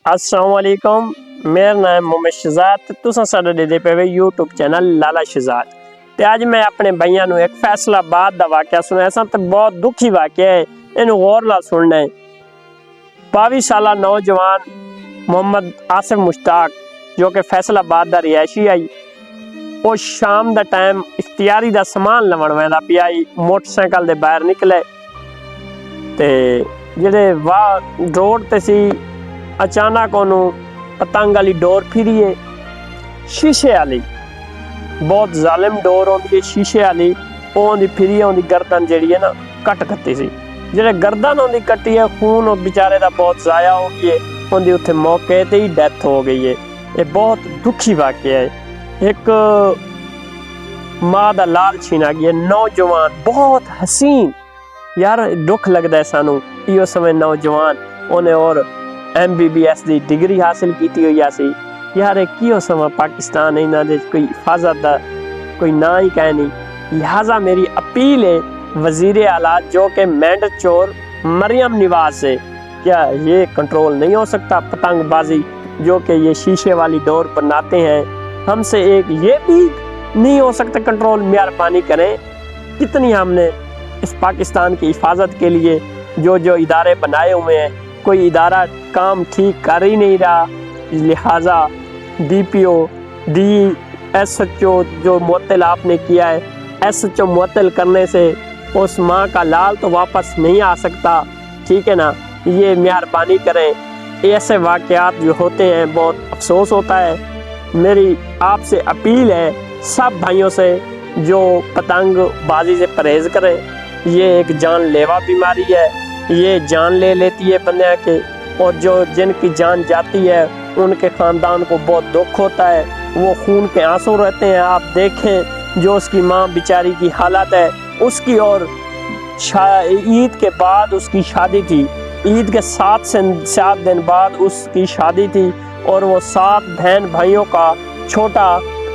अस्सलाम वालेकुम, मेरा नाम मोहम्मद शहजाद। तुसां साडा देदे पे यूट्यूब चैनल लाला शहजाद। ते अज मैं अपने भाइयों नूं एक फैसलाबाद दा वाकया सुनाया सा ते बहुत दुखी वाकया है, इन्हूं गौर नाल सुनना है। 22 साला नौजवान मोहम्मद आसिफ मुश्ताक जो कि फैसलाबाद दा रिहायशी आई, वो शाम दा टाइम इख्तियारी दा समान लवण वैंदा पिया आई। मोटरसाइकिल दे बाहर निकले ते जेड़े वाह रोड ते सी, अचानक ओनू पतंग वाली डोर फिरी है, शीशे वाली बहुत जालिम डोर होंदी है शीशे वाली, ओंदी फिरी ओंदी गर्दन जेड़ी है ना कट कट्टी सी। जेड़े गर्दन ओंदी कट्टी है, खून और बेचारे दा बहुत जाया हो गई है, ओंदी उत्थे मौके ते ही डेथ हो गई है। ये बहुत दुखी वाकया है। एक माँ दा लाल छीना गया, नौजवान बहुत हसीन, यार दुख लगता है सानू। इो समय नौजवान उन्हें और MBBS की डिग्री हासिल की हुई सी। यार कियो समय पाकिस्तान इन्हां दे कोई हिफाजत दा कोई ना ही कह नहीं। लिहाजा मेरी अपील है वजीर आला जो कि मेंढ चोर मरियम नवाज से, क्या ये कंट्रोल नहीं हो सकता पतंगबाजी जो कि ये शीशे वाली डोर बनाते हैं, हमसे एक ये भी नहीं हो सकता कंट्रोल? मेहरबानी करें। कितनी हमने इस पाकिस्तान की हिफाजत के लिए जो इदारे बनाए हुए हैं, कोई इदारा काम ठीक कर ही नहीं रहा। लिहाजा DPO SHO जो मुअत्तल आपने किया है, SHO मुअत्तल करने से उस माँ का लाल तो वापस नहीं आ सकता, ठीक है ना? ये मेहरबानी करें। ऐसे वाक़यात जो होते हैं बहुत अफसोस होता है। मेरी आपसे अपील है सब भाइयों से जो पतंगबाजी से परहेज़ करें। ये एक जानलेवा बीमारी है, ये जान ले लेती है बंदे के, और जो जिनकी जान जाती है उनके ख़ानदान को बहुत दुख होता है, वो खून के आंसू रहते हैं। आप देखें जो उसकी माँ बेचारी की हालत है उसकी, और ईद के बाद उसकी शादी थी, ईद के 7 से 7 दिन बाद उसकी शादी थी, और वो 7 बहन भाइयों का छोटा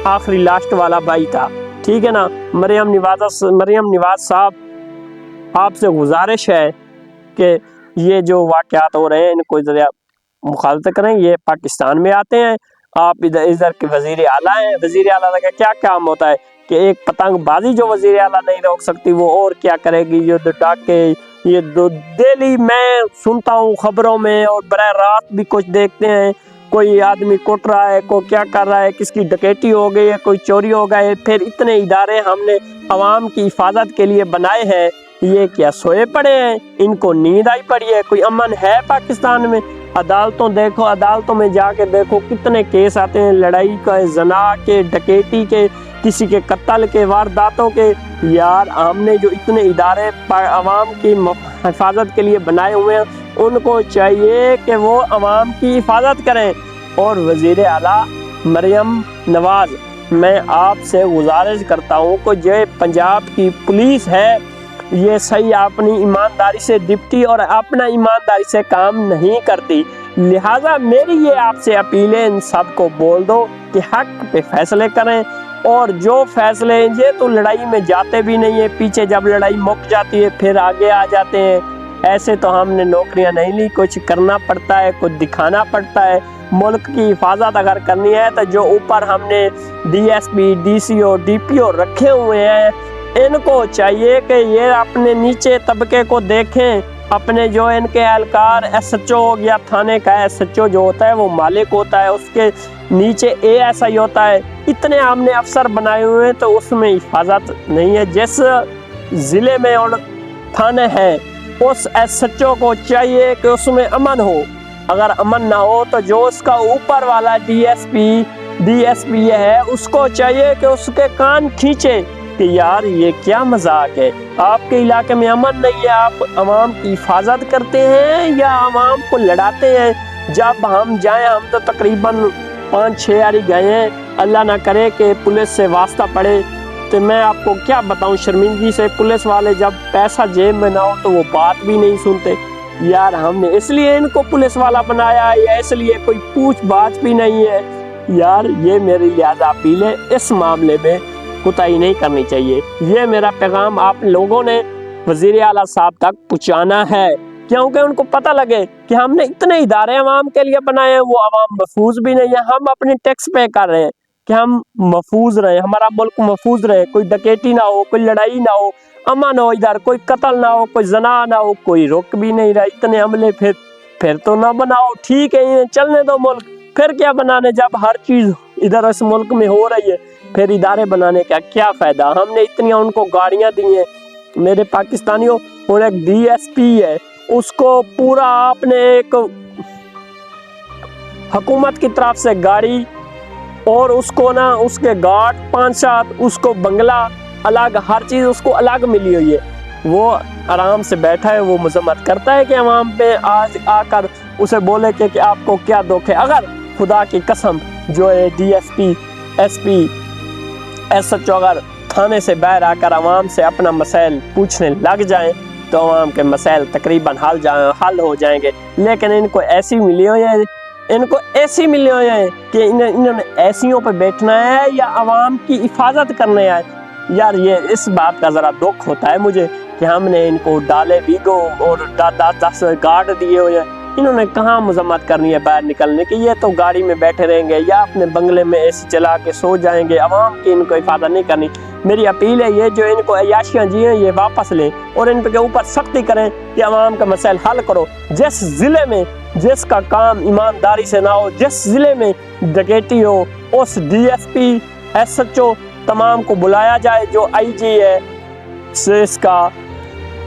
आखिरी लास्ट वाला भाई था, ठीक है ना? मरियम नवाज साहब, आपसे गुजारिश है कि ये जो वाक़यात हो रहे हैं इनको ज़रा मुखालफत करें। ये पाकिस्तान में आते हैं, आप इधर के वज़ीर आला हैं। वज़ीर आला का क्या काम होता है कि एक पतंगबाजी जो वज़ीर आला नहीं रोक सकती वो और क्या करेगी? ये डाके ये डेली मैं सुनता हूँ खबरों में, और बराह रात भी कुछ देखते हैं, कोई आदमी कुट रहा है, कोई क्या कर रहा है, किसकी डकैती हो गई है, कोई चोरी हो गए। फिर इतने इदारे हमने अवाम की हिफाजत के लिए बनाए हैं, ये क्या सोए पड़े हैं? इनको नींद आई पड़ी है? कोई अमन है पाकिस्तान में? अदालतों देखो, अदालतों में जाके देखो कितने केस आते हैं, लड़ाई का, जना के, डकैती के, किसी के कत्ल के, वारदातों के। यार हमने जो इतने इदारे अवाम की हिफाजत के लिए बनाए हुए हैं, उनको चाहिए कि वो अवाम की हिफाजत करें। और वज़ीर आला मरियम नवाज, मैं आपसे गुजारिश करता हूँ कि जो पंजाब की पुलिस है ये सही अपनी ईमानदारी से डिप्टी और अपना ईमानदारी से काम नहीं करती। लिहाजा मेरी ये आपसे अपील है, इन सब को बोल दो कि हक पे फैसले करें, और जो फैसले ये तो लड़ाई में जाते भी नहीं है, पीछे जब लड़ाई मुक जाती है फिर आगे आ जाते हैं। ऐसे तो हमने नौकरियां नहीं ली, कुछ करना पड़ता है, कुछ दिखाना पड़ता है। मुल्क की हिफाजत अगर करनी है तो जो ऊपर हमने DSP DCO DPO रखे हुए हैं, इनको चाहिए कि ये अपने नीचे तबके को देखें। अपने जो इनके एहलकार SHO हो गया, थाने का SHO जो होता है वो मालिक होता है, उसके नीचे ASI होता है। इतने हमने अफसर बनाए हुए हैं तो उसमें हिफाजत नहीं है। जिस ज़िले में और थाने हैं उस SHO को चाहिए कि उसमें अमन हो। अगर अमन ना हो तो जो उसका ऊपर वाला DSP है उसको चाहिए कि उसके कान खींचे कि यार ये क्या मजाक है, आपके इलाके में अमन नहीं है, आप अवाम की हिफाजत करते हैं या अवाम को लड़ाते हैं? जब हम जाएं, हम तो तकरीबन 5-6 बारी गए हैं, अल्लाह ना करे कि पुलिस से वास्ता पड़े तो मैं आपको क्या बताऊं शर्मिंदगी से। पुलिस वाले जब पैसा जेब में ना हो तो वो बात भी नहीं सुनते। यार हमने इसलिए इनको पुलिस वाला बनाया या इसलिए कोई पूछ बाछ भी नहीं है? यार ये मेरी लिहाजा अपील है, इस मामले में कोताही नहीं करनी चाहिए। ये मेरा पैगाम आप लोगों ने वज़ीर आला साहब तक पहुँचाना है। क्योंकि उनको पता लगे कि हमने इतने इदारे अवाम के लिए बनाए हैं, वो अवाम महफूज भी नहीं है। हम अपने टैक्स पे कर रहे हैं कि हम महफूज रहे, हमारा मुल्क महफूज रहे, कोई डकैती ना हो, कोई लड़ाई ना हो, अमन हो, इधर कोई कत्ल ना हो, कोई जना ना हो, कोई रुक भी नहीं रहा। इतने हमले फिर तो ना बनाओ, ठीक है ये चलने दो मुल्क, फिर क्या बनाने जब हर चीज इधर इस मुल्क में हो रही है, फिर इदारे बनाने का क्या फायदा। हमने इतनी उनको गाड़ियां दी हैं मेरे पाकिस्तानियों, और एक DSP है उसको पूरा आपने एक हुकूमत की तरफ से गाड़ी, और उसको ना उसके गार्ड 5-7, उसको बंगला अलग, हर चीज उसको अलग मिली हुई है। वो आराम से बैठा है, वो मजम्मत करता है कि अवाम पे आज आकर उसे बोले कि आपको क्या दुख है। अगर खुदा की कसम जो है DSP SP SHO अगर थाने से बाहर आकर अवाम से अपना मसाइल पूछने लग जाएं तो अवाम के मसाइल तकरीबन हल हो जाएंगे। लेकिन इनको ऐसी मिली हुई है, इनको ऐसी मिली हुई है कि इन्होंने ऐसियों पे बैठना है या अवाम की हिफाजत करने आए। यार ये इस बात का ज़रा दुख होता है मुझे कि हमने इनको डाले बीगो और 10 गार्ड दिए हुए हैं, इन्होंने कहाँ मजम्मत करनी है बाहर निकलने की। ये तो गाड़ी में बैठे रहेंगे या अपने बंगले में AC चला के सो जाएंगे, अवाम की इनको हिफाजत नहीं करनी। मेरी अपील है ये जो इनको अयाशियाँ जी हैं ये वापस लें और इन के ऊपर सख्ती करें कि अवाम का मसाइल हल करो। जिस ज़िले में जिसका काम ईमानदारी से ना हो, जिस ज़िले में डकैती हो, उस DSP SHO तमाम को बुलाया जाए। जो IG है इसका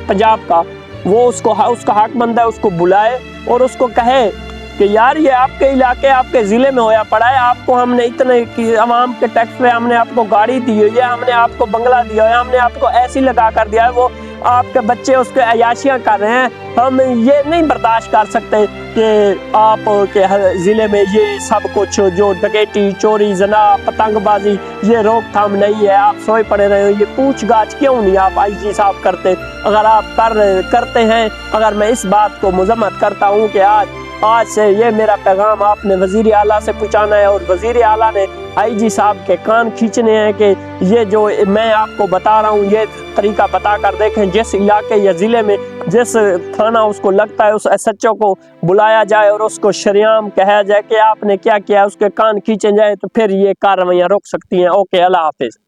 पंजाब का, वो उसका हक बनता है, उसको बुलाए और उसको कहे कि यार ये आपके इलाके आपके ज़िले में होया पड़ा है, आपको हमने इतने कि अवाम के टैक्स पे हमने आपको गाड़ी दी हुई है, हमने आपको बंगला दिया है, हमने आपको ऐसी लगा कर दिया है, वो आपके बच्चे उसके अयाशियाँ कर रहे हैं। हम ये नहीं बर्दाश्त कर सकते कि आप के ज़िले में ये सब कुछ जो डकैती, चोरी, जना, पतंगबाजी, ये रोकथाम नहीं है, आप सोए पड़े रहे हो। ये पूछगाछ क्यों नहीं आप IG साहब करते? अगर आप करते हैं, अगर मैं इस बात को मजम्मत करता हूँ कि आज से ये मेरा पैगाम आपने वज़ीर आला से पहुँचाना है और वज़ीर आला ने IG साहब के कान खींचने हैं कि ये जो मैं आपको बता रहा हूँ ये तरीका बता कर देखें। जिस इलाके या ज़िले में जिस थाना उसको लगता है उस SHO को बुलाया जाए और उसको शरियाम कहा जाए कि आपने क्या किया, उसके कान खींचे जाए, तो फिर ये कार्रवाइयाँ रुक सकती हैं। ओके, अल्लाह हाफिज़।